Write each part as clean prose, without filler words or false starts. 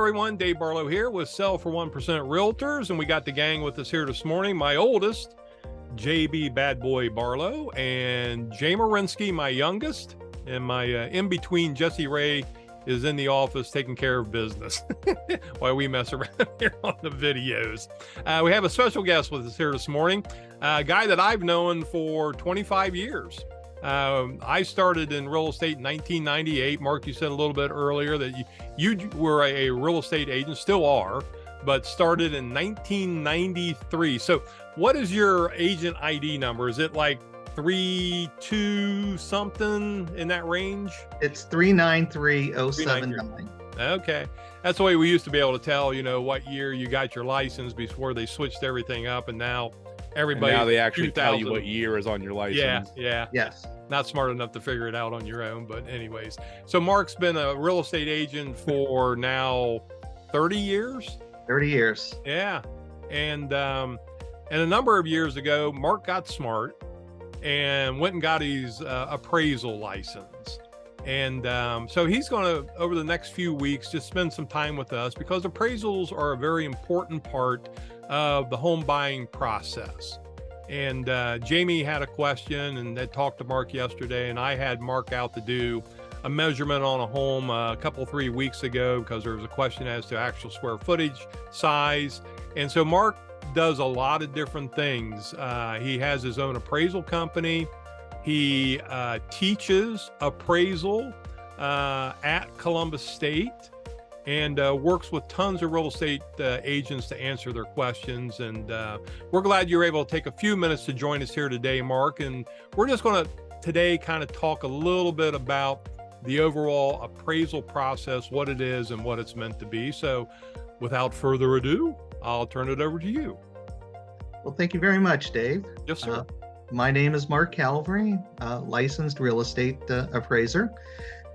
everyone, Dave Barlow here with Sell for 1% Realtors, and we got the gang with us here this morning. My oldest, JB Bad Boy Barlow, and Jay Marinsky, my youngest, and my in-between Jesse Ray is in the office taking care of business while we mess around here on the videos. We have a special guest with us here this morning, a guy that I've known for 25 years. I started in real estate in 1998. Mark, you said a little bit earlier that you were a real estate agent, still are, but started in 1993. So what is your agent ID number? Is it like 32 something in that range? It's 393079. Okay. That's the way we used to be able to tell, what year you got your license before they switched everything up. And now everybody, now they actually tell you what year is on your license. Yeah. Yes. Not smart enough to figure it out on your own, but anyways. So Mark's been a real estate agent for now 30 years. 30 years. Yeah. And a number of years ago, Mark got smart and went and got his appraisal license. And so he's going to, over the next few weeks, just spend some time with us because appraisals are a very important part of the home buying process. And Jamie had a question and they talked to Mark yesterday, and I had Mark out to do a measurement on a home a couple, 3 weeks ago because there was a question as to actual square footage, size. And so Mark does a lot of different things. He has his own appraisal company. He teaches appraisal at Columbus State and works with tons of real estate agents to answer their questions. And we're glad you're able to take a few minutes to join us here today, Mark. And we're just going to today kind of talk a little bit about the overall appraisal process, what it is and what it's meant to be. So without further ado, I'll turn it over to you. Well, thank you very much, Dave. Yes, sir. My name is Mark Calvary, licensed real estate appraiser.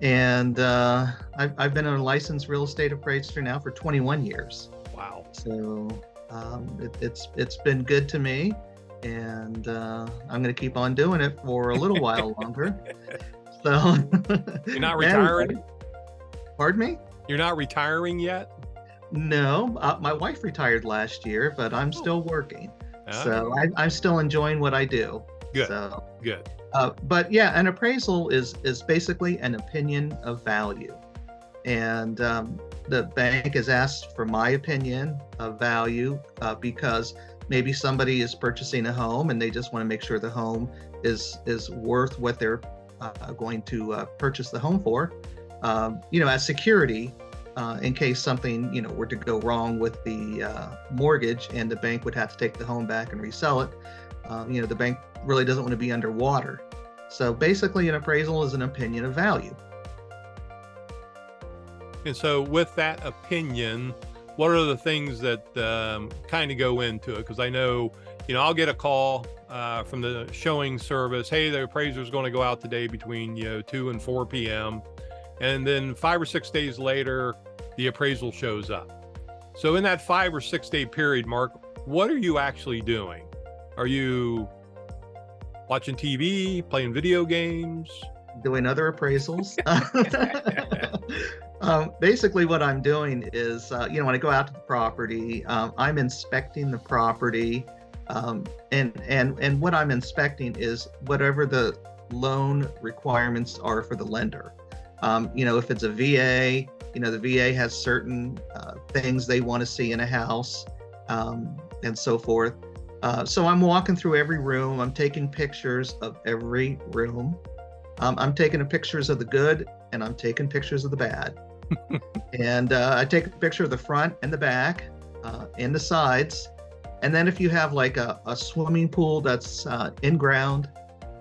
And I've been a licensed real estate appraiser now for 21 years. Wow. So it's been good to me, and I'm going to keep on doing it for a little while longer. So You're not retiring? Pardon me? You're not retiring yet? No, my wife retired last year, but I'm still working. So I'm still enjoying what I do. Good. So, good. But yeah, an appraisal is basically an opinion of value. And the bank has asked for my opinion of value because maybe somebody is purchasing a home and they just want to make sure the home is worth what they're going to purchase the home for, as security. In case something, were to go wrong with the mortgage and the bank would have to take the home back and resell it. The bank really doesn't want to be underwater. So basically an appraisal is an opinion of value. And so with that opinion, what are the things that kind of go into it? Because I know, I'll get a call from the showing service. Hey, the appraiser is going to go out today between 2 and 4 p.m. And then 5 or 6 days later, the appraisal shows up. So in that 5 or 6 day period, Mark, what are you actually doing? Are you watching TV, playing video games? Doing other appraisals. Basically what I'm doing is, when I go out to the property, I'm inspecting the property. And what I'm inspecting is whatever the loan requirements are for the lender. If it's a VA, the VA has certain things they want to see in a house, and so forth. So I'm walking through every room. I'm taking pictures of every room. I'm taking pictures of the good and I'm taking pictures of the bad. And I take a picture of the front and the back and the sides. And then if you have like a swimming pool that's in ground,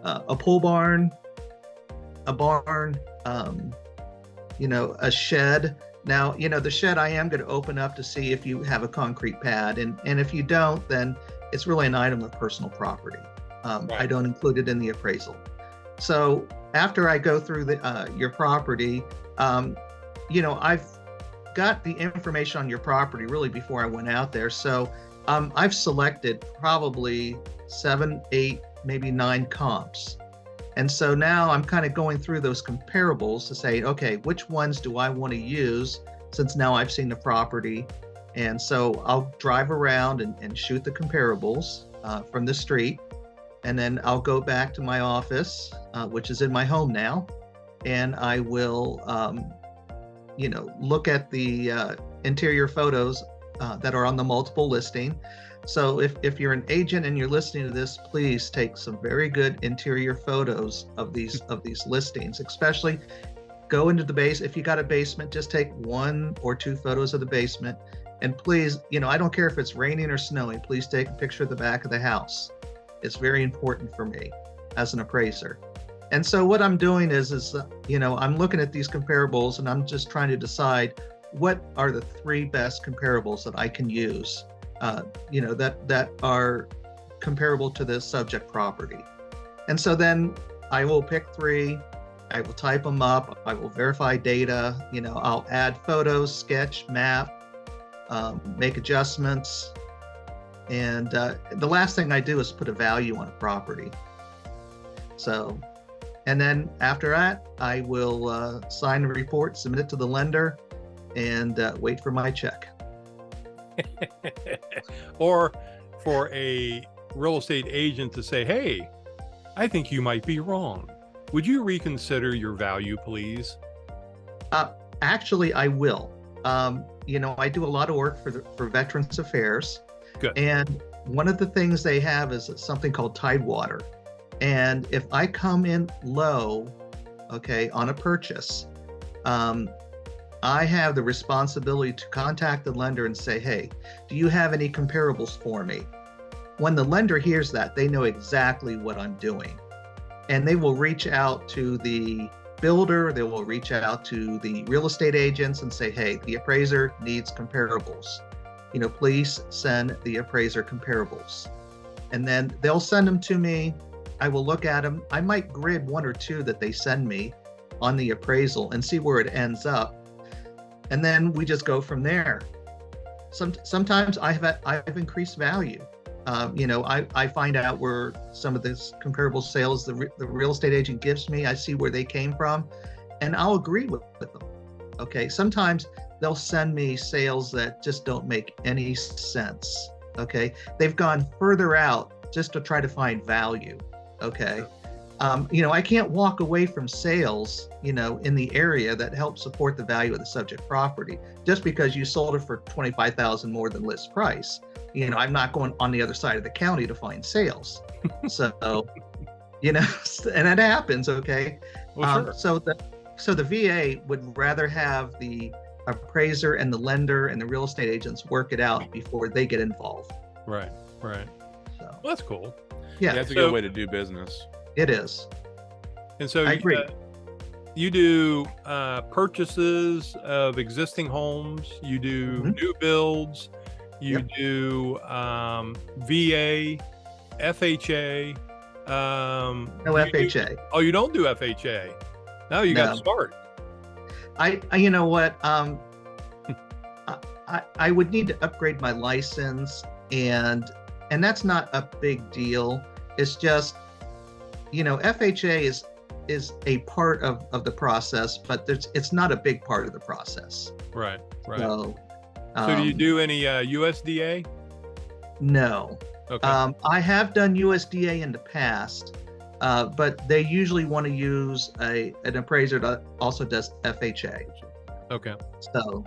a pole barn, a barn, a shed. Now, the shed I am going to open up to see if you have a concrete pad. And if you don't, then it's really an item of personal property. Right. I don't include it in the appraisal. So after I go through your property, I've got the information on your property really before I went out there. So I've selected probably 7, 8, maybe 9 comps. And so now I'm kind of going through those comparables to say, okay, which ones do I want to use since now I've seen the property. And so I'll drive around and shoot the comparables from the street. And then I'll go back to my office, which is in my home now. And I will, look at the interior photos that are on the multiple listing. So if you're an agent and you're listening to this, please take some very good interior photos of these listings, especially go into the base. If you got a basement, just take 1 or 2 photos of the basement. And please, I don't care if it's raining or snowing, please take a picture of the back of the house. It's very important for me as an appraiser. And so what I'm doing is I'm looking at these comparables and I'm just trying to decide what are the 3 best comparables that I can use, that are comparable to this subject property. And so then I will pick 3, I will type them up, I will verify data, I'll add photos, sketch, map, make adjustments. And the last thing I do is put a value on a property. So, and then after that, I will sign the report, submit it to the lender, and wait for my check. Or for a real estate agent to say, hey, I think you might be wrong. Would you reconsider your value, please? Actually, I will. I do a lot of work for Veterans Affairs. Good. And one of the things they have is something called Tidewater. And if I come in low, on a purchase, I have the responsibility to contact the lender and say, hey, do you have any comparables for me? When the lender hears that, they know exactly what I'm doing. And they will reach out to the builder, they will reach out to the real estate agents and say, hey, the appraiser needs comparables. Please send the appraiser comparables. And then they'll send them to me. I will look at them. I might grid 1 or 2 that they send me on the appraisal and see where it ends up. And then we just go from there. Sometimes I've increased value. I find out where some of this comparable sales the real estate agent gives me, I see where they came from, and I'll agree with them. Okay, sometimes they'll send me sales that just don't make any sense. Okay, they've gone further out just to try to find value. Okay, I can't walk away from sales, in the area that help support the value of the subject property just because you sold it for $25,000 more than list price. I'm not going on the other side of the county to find sales. So, and that happens. Okay. Well, sure. So the VA would rather have the appraiser and the lender and the real estate agents work it out before they get involved. Right. So, well, that's cool. Yeah. That's a good way to do business. It is. And so I agree. You do purchases of existing homes, you do new builds, you do VA, FHA. No FHA. Oh, you don't do FHA. No, you got smart. You know what? I would need to upgrade my license, and that's not a big deal. It's just, FHA is a part of the process, but it's not a big part of the process. Right. So do you do any USDA? No. Okay. I have done USDA in the past, but they usually want to use an appraiser that also does FHA. Okay. So,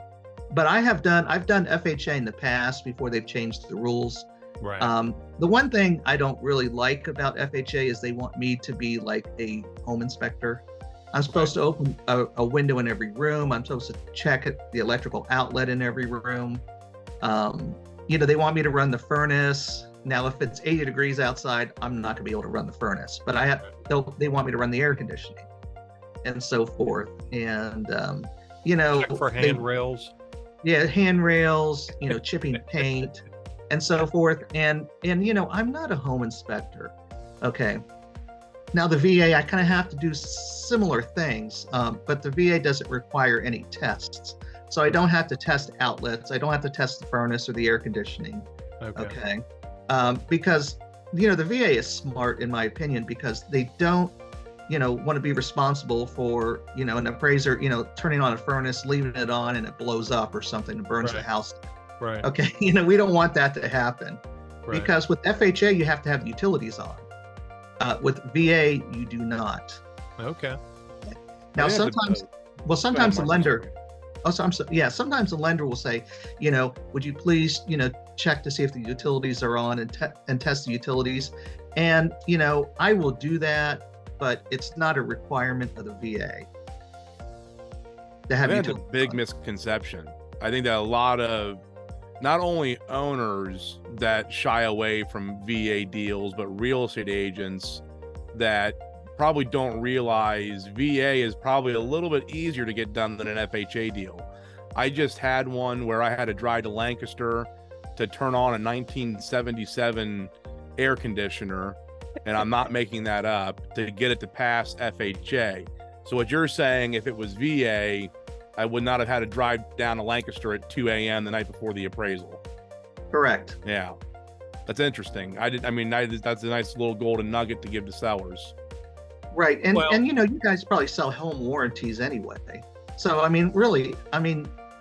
but I've done FHA in the past before they've changed the rules. Right. The one thing I don't really like about FHA is they want me to be like a home inspector. I'm supposed to open a window in every room. I'm supposed to check the electrical outlet in every room. They want me to run the furnace. Now, if it's 80 degrees outside, I'm not gonna be able to run the furnace, but they want me to run the air conditioning and so forth. And, check for handrails. Yeah, handrails, chipping paint and so forth. And I'm not a home inspector. Okay. Now the VA, I kind of have to do similar things, but the VA doesn't require any tests. So I don't have to test outlets. I don't have to test the furnace or the air conditioning. Okay. Because, the VA is smart in my opinion, because they don't want to be responsible for, an appraiser, turning on a furnace, leaving it on, and it blows up or something and burns the house. Right. Okay. We don't want that to happen, Right. because with FHA, you have to have the utilities on. With VA, you do not. Okay. Now, Yeah, sometimes the lender, sometimes the lender will say, would you please, check to see if the utilities are on and test the utilities. And, I will do that, but it's not a requirement of the VA to have That's a utilities big on. misconception. I think that a lot of not only owners that shy away from VA deals, but real estate agents that probably don't realize VA is probably a little bit easier to get done than an FHA deal. I just had one where I had to drive to Lancaster to turn on a 1977 air conditioner, and I'm not making that up, to get it to pass FHA. So what you're saying, if it was VA, I would not have had to drive down to Lancaster at 2 a.m. the night before the appraisal. Correct. Yeah, that's interesting. That's a nice little golden nugget to give to sellers. Right. And, Well- and you guys probably sell home warranties anyway. So, really,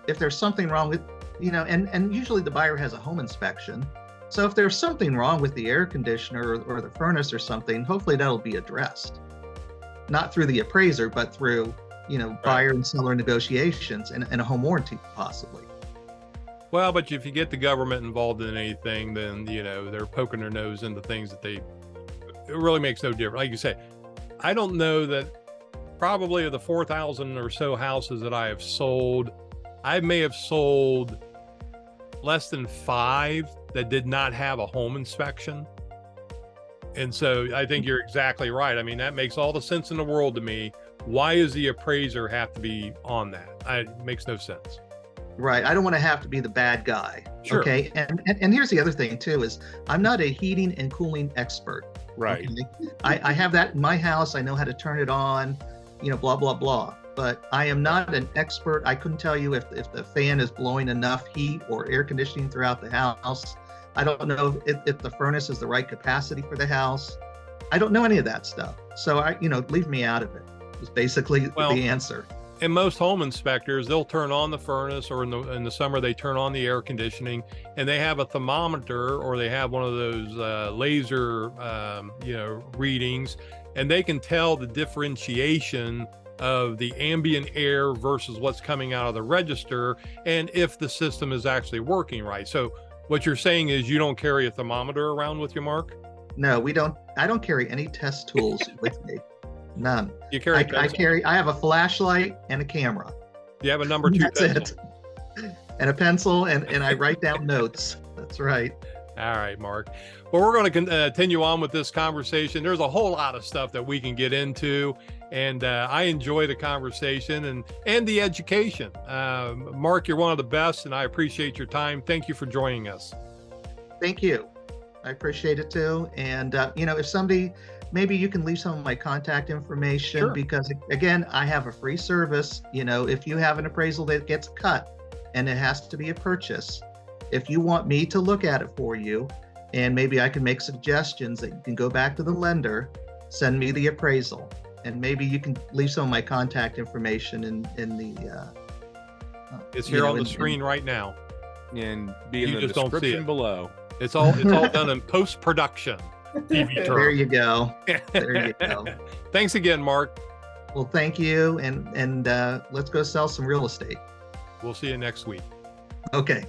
if there's something wrong with, and usually the buyer has a home inspection. So if there's something wrong with the air conditioner or the furnace or something, hopefully that'll be addressed. Not through the appraiser, but through, buyer and seller negotiations and a home warranty possibly. Well, but if you get the government involved in anything, then, they're poking their nose into things that it really makes no difference. Like you say, I don't know that probably of the 4,000 or so houses that I have sold, I may have sold less than 5 that did not have a home inspection. And so I think you're exactly right. That makes all the sense in the world to me. Why does the appraiser have to be on that? It makes no sense. Right. I don't want to have to be the bad guy. Sure. Okay. And here's the other thing too, is I'm not a heating and cooling expert. Right. Okay? I have that in my house. I know how to turn it on, blah, blah, blah. But I am not an expert. I couldn't tell you if the fan is blowing enough heat or air conditioning throughout the house. I don't know if the furnace is the right capacity for the house. I don't know any of that stuff. So leave me out of it. Is basically the answer. And most home inspectors, they'll turn on the furnace, or in the summer they turn on the air conditioning, and they have a thermometer, or they have one of those laser readings, and they can tell the differentiation of the ambient air versus what's coming out of the register, and if the system is actually working right. So what you're saying is you don't carry a thermometer around with you, Mark? No, we don't. I don't carry any test tools with me. None. You carry I have a flashlight and a camera. You have a number 2 That's pencil. it. And a pencil, and I write down notes. That's right. All right, Mark. Well, we're going to continue on with this conversation. There's a whole lot of stuff that we can get into, and I enjoy the conversation and the education. Mark, you're one of the best, and I appreciate your time. Thank you for joining us. Thank you. I appreciate it too. And if somebody, maybe you can leave some of my contact information. Sure. Because again, I have a free service. If you have an appraisal that gets cut and it has to be a purchase, if you want me to look at it for you, and maybe I can make suggestions that you can go back to the lender, send me the appraisal, and maybe you can leave some of my contact information in the. It's here on the screen right now. And be in You the just don't see description it. below. It's all done in post-production. TV term. There you go. There you go. Thanks again, Mark. Well, thank you, and let's go sell some real estate. We'll see you next week. Okay.